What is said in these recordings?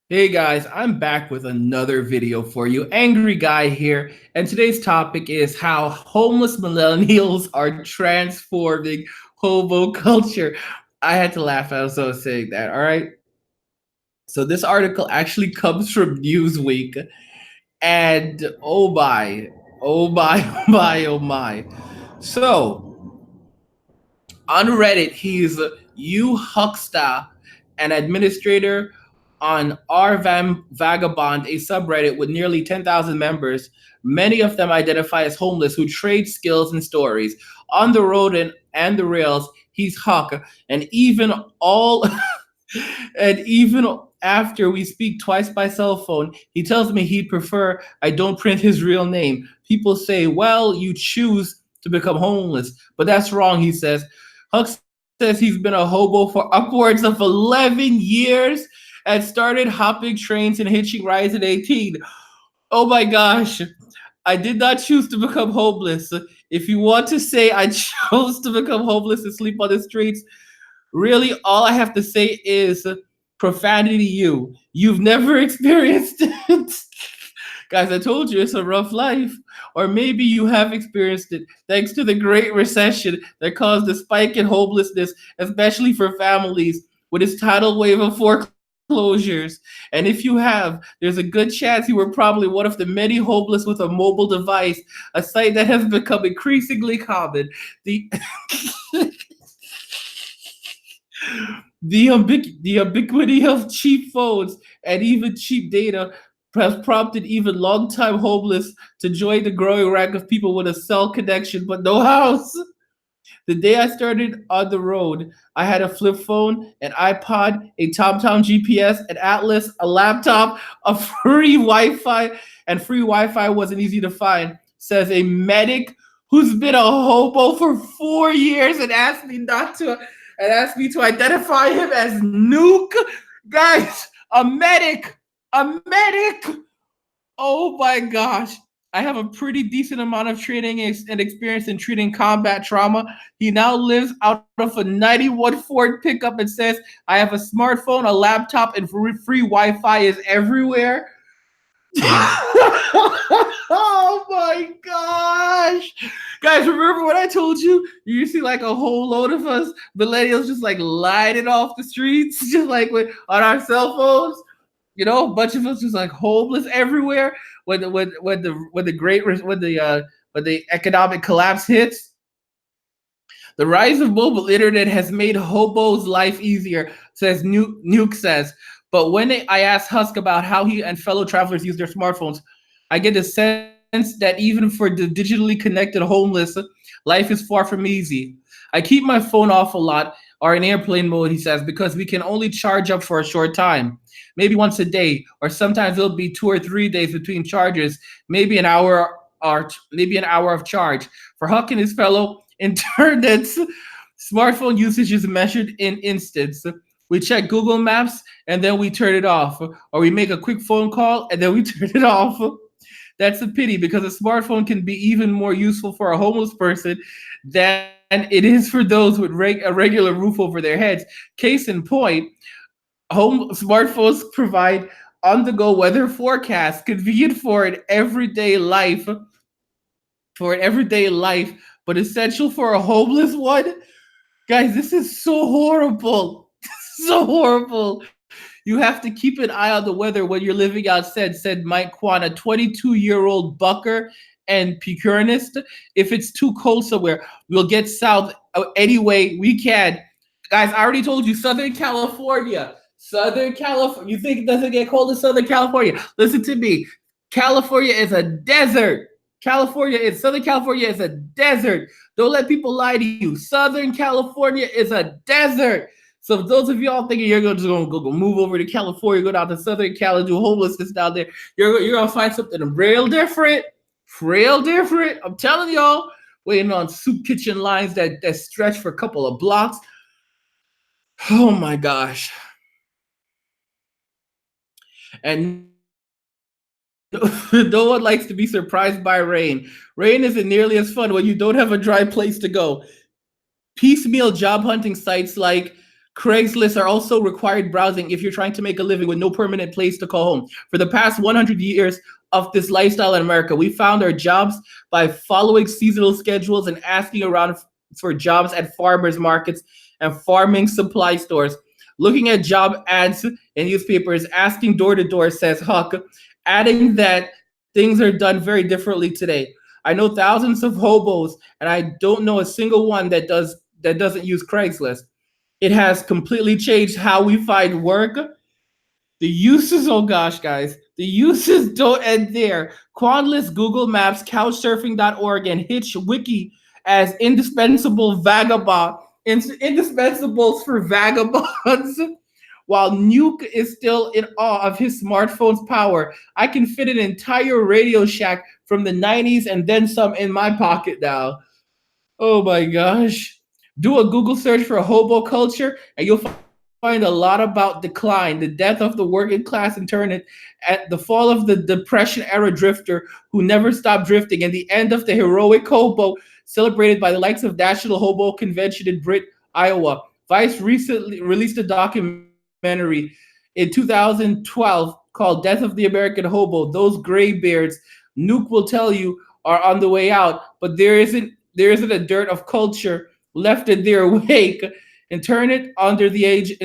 Hey guys, I'm back with another video for you. Angry Guy here, and today's topic is how homeless millennials are transforming hobo culture. I had to laugh as I was saying that, all right? So this article actually comes from Newsweek, and oh my, oh my, oh my. So on Reddit, he's U Hucksta, an administrator on Vagabond, a subreddit with nearly 10,000 members. Many of them identify as homeless who trade skills and stories. On the road and the rails, he's Huck, and all even after we speak twice by cell phone, he tells me he'd prefer I don't print his real name. People say, well, you choose to become homeless, but that's wrong, he says. Huck says he's been a hobo for upwards of 11 years and started hopping trains and hitching rides at 18. Oh my gosh. I did not choose to become homeless. If you want to say I chose to become homeless and sleep on the streets, really all I have to say is profanity you. You've never experienced it. Guys, I told you it's a rough life. Or maybe you have experienced it thanks to the Great Recession that caused a spike in homelessness, especially for families, with its tidal wave of foreclosures. And if you have, there's a good chance you were probably one of the many homeless with a mobile device, a sight that has become increasingly common. The the ubiquity of cheap phones and even cheap data has prompted even long-time homeless to join the growing rank of people with a cell connection but no house. The day I started on the road, I had a flip phone, an iPod, a TomTom GPS, an Atlas, a laptop, a free Wi-Fi, and free Wi-Fi wasn't easy to find, says a medic who's been a hobo for 4 years and asked me to identify him as Nuke. Guys, a medic, a medic. Oh my gosh. I have a pretty decent amount of training and experience in treating combat trauma. He now lives out of a 91 Ford pickup and says, I have a smartphone, a laptop, and free Wi Fi is everywhere. Oh my gosh. Guys, remember what I told you? You see like a whole load of us millennials just like lighting off the streets, just like on our cell phones. You know, a bunch of us just like homeless everywhere when the economic collapse hits. The rise of mobile internet has made hobos' life easier, says Nuke says. But when I asked Husk about how he and fellow travelers use their smartphones, I get the sense that even for the digitally connected homeless, life is far from easy. I keep my phone off a lot or in airplane mode, he says, because we can only charge up for a short time, maybe once a day, or sometimes it'll be 2 or 3 days between charges, maybe an hour of charge. For Huck and his fellow internets, smartphone usage is measured in instants. We check Google Maps and then we turn it off, or we make a quick phone call and then we turn it off. That's a pity because a smartphone can be even more useful for a homeless person than it is for those with a regular roof over their heads. Case in point, home smartphones provide on-the-go weather forecasts, convenient for an everyday life, but essential for a homeless one. Guys, this is so horrible. So horrible. You have to keep an eye on the weather when you're living outside, said Mike Kwan, a 22-year-old bucker and picurist. If it's too cold somewhere, we'll get south any way we can. Guys, I already told you, Southern California. Southern California. You think it doesn't get cold in Southern California? Listen to me. California is a desert. Southern California is a desert. Don't let people lie to you. Southern California is a desert. So if those of y'all thinking you're just gonna go move over to California, go down to Southern Cal and do homelessness down there, you're gonna find something real different. Real different. I'm telling y'all, waiting on soup kitchen lines that stretch for a couple of blocks. Oh my gosh. And no one likes to be surprised by rain. Rain isn't nearly as fun when you don't have a dry place to go. Piecemeal job hunting sites like Craigslist are also required browsing if you're trying to make a living with no permanent place to call home. For the past 100 years of this lifestyle in America, we found our jobs by following seasonal schedules and asking around for jobs at farmers markets and farming supply stores. Looking at job ads in newspapers, asking door to door, says Huck, adding that things are done very differently today. I know thousands of hobos, and I don't know a single one that doesn't use Craigslist. It has completely changed how we find work. The uses, oh gosh, guys, the uses don't end there. Quan lists Google Maps, Couchsurfing.org, and Hitch Wiki as indispensable vagabond, indispensables for vagabonds. While Nuke is still in awe of his smartphone's power, I can fit an entire Radio Shack from the 90s and then some in my pocket now. Oh my gosh. Do a Google search for hobo culture and you'll find a lot about decline, the death of the working class internment, at the fall of the Depression era drifter who never stopped drifting, and the end of the heroic hobo celebrated by the likes of National Hobo Convention in Britt, Iowa. Vice recently released a documentary in 2012 called Death of the American Hobo. Those gray beards, Nuke will tell you, are on the way out, but there isn't a dirt of culture left in their wake. Internats under the age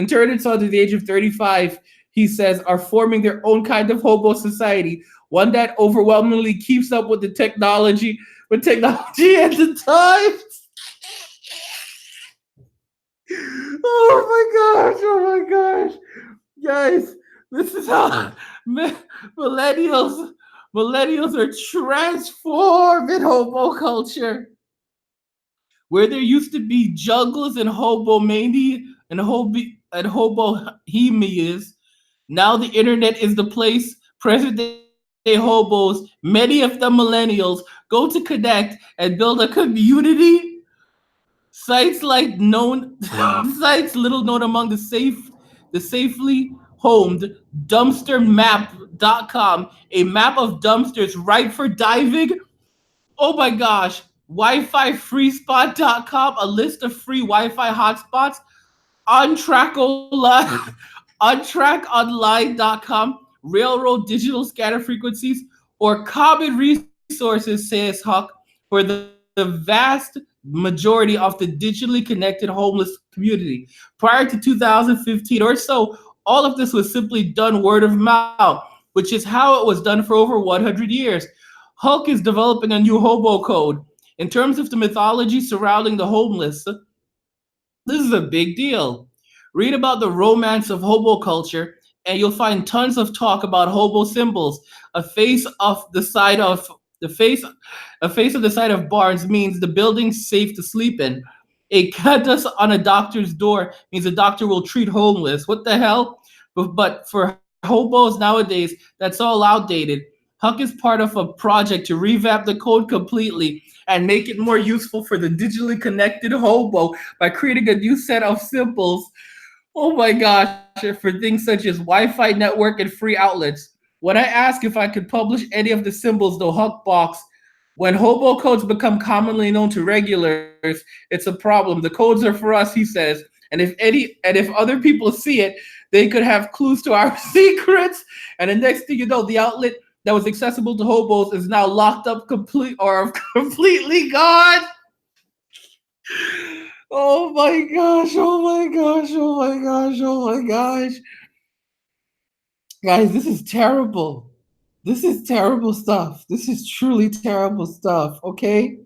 of 35, he says, are forming their own kind of hobo society, one that overwhelmingly keeps up with technology at the time. Oh my gosh, guys, this is how millennials millennials are transformed in hobo culture. Where there used to be jungles and hobomania and hobohemias, now the internet is the place present day hobos, many of them millennials, go to connect and build a community. Sites like known sites little known among the safely homed dumpstermap.com, a map of dumpsters right for diving. Oh my gosh. Wi-Fi freespot.com, a list of free Wi-Fi hotspots. Untrackonline, untrackonline.com, railroad digital scatter frequencies, or common resources, says Huck, for the vast majority of the digitally connected homeless community. Prior to 2015 or so, all of this was simply done word of mouth, which is how it was done for over 100 years. Huck is developing a new hobo code. In terms of the mythology surrounding the homeless, this is a big deal. Read about the romance of hobo culture, and you'll find tons of talk about hobo symbols. A face of the side of the face, a face of the side of barns means the building's safe to sleep in. A cantus on a doctor's door means a doctor will treat homeless. What the hell? But for hobos nowadays, that's all outdated. Huck is part of a project to revamp the code completely and make it more useful for the digitally connected hobo by creating a new set of symbols. Oh my gosh, for things such as Wi-Fi network and free outlets. When I ask if I could publish any of the symbols, the Huck box, when hobo codes become commonly known to regulars, it's a problem. The codes are for us, he says. And if other people see it, they could have clues to our secrets. And the next thing you know, the outlet that was accessible to hobos is now locked up completely gone. Oh my gosh, oh my gosh, oh my gosh, oh my gosh. Guys, this is terrible. This is terrible stuff. This is truly terrible stuff, okay?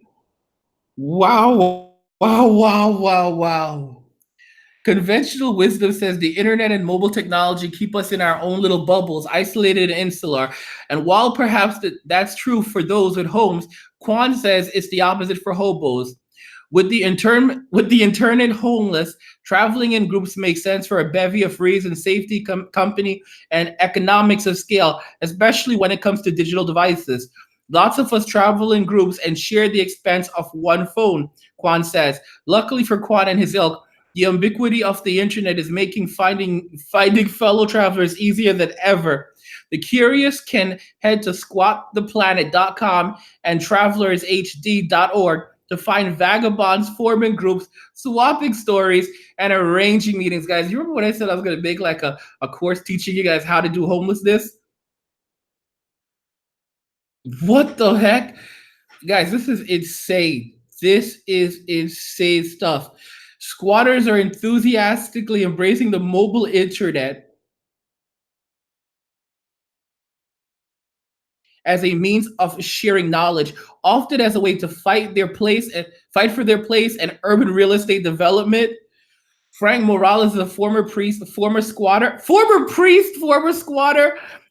Wow, wow, wow, wow, wow. Conventional wisdom says the internet and mobile technology keep us in our own little bubbles, isolated and insular. And while perhaps that's true for those with homes, Quan says it's the opposite for hobos. With the internet homeless, traveling in groups makes sense for a bevy of reasons: safety, company, and economics of scale, especially when it comes to digital devices. Lots of us travel in groups and share the expense of one phone, Quan says. Luckily for Quan and his ilk, the ubiquity of the internet is making finding fellow travelers easier than ever. The curious can head to squattheplanet.com and travelershd.org to find vagabonds, forming groups, swapping stories, and arranging meetings. Guys, you remember when I said I was going to make like a course teaching you guys how to do homelessness? What the heck? Guys, this is insane. This is insane stuff. Squatters are enthusiastically embracing the mobile internet as a means of sharing knowledge, often as a way to fight for their place and urban real estate development. Frank Morales is a former priest, former squatter,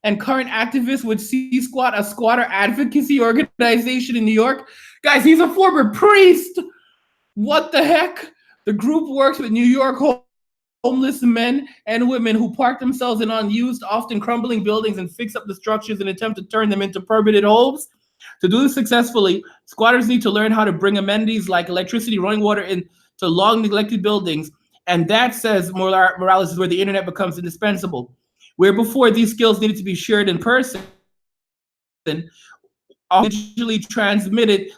and current activist with C Squat, a squatter advocacy organization in New York. Guys, he's a former priest. What the heck? The group works with New York homeless men and women who park themselves in unused, often crumbling buildings and fix up the structures in an attempt to turn them into permanent homes. To do this successfully, squatters need to learn how to bring amenities like electricity, running water into long neglected buildings. And that, says Morales, is where the internet becomes indispensable. Where before these skills needed to be shared in person, digitally transmitted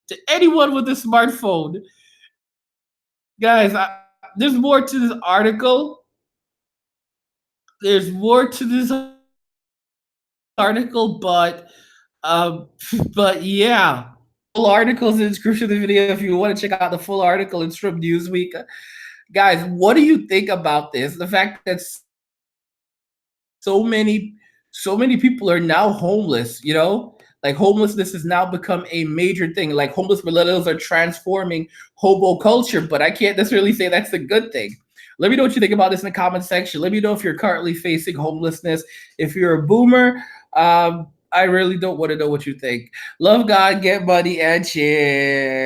to anyone with a smartphone. Guys, there's more to this article. There's more to this article, but yeah, full articles in the description of the video if you want to check out the full article. It's from Newsweek. Guys, what do you think about this? The fact that so many people are now homeless, you know? Like homelessness has now become a major thing. Like homeless millennials are transforming hobo culture, but I can't necessarily say that's a good thing. Let me know what you think about this in the comment section. Let me know if you're currently facing homelessness. If you're a boomer, I really don't want to know what you think. Love God, get money, and cheers.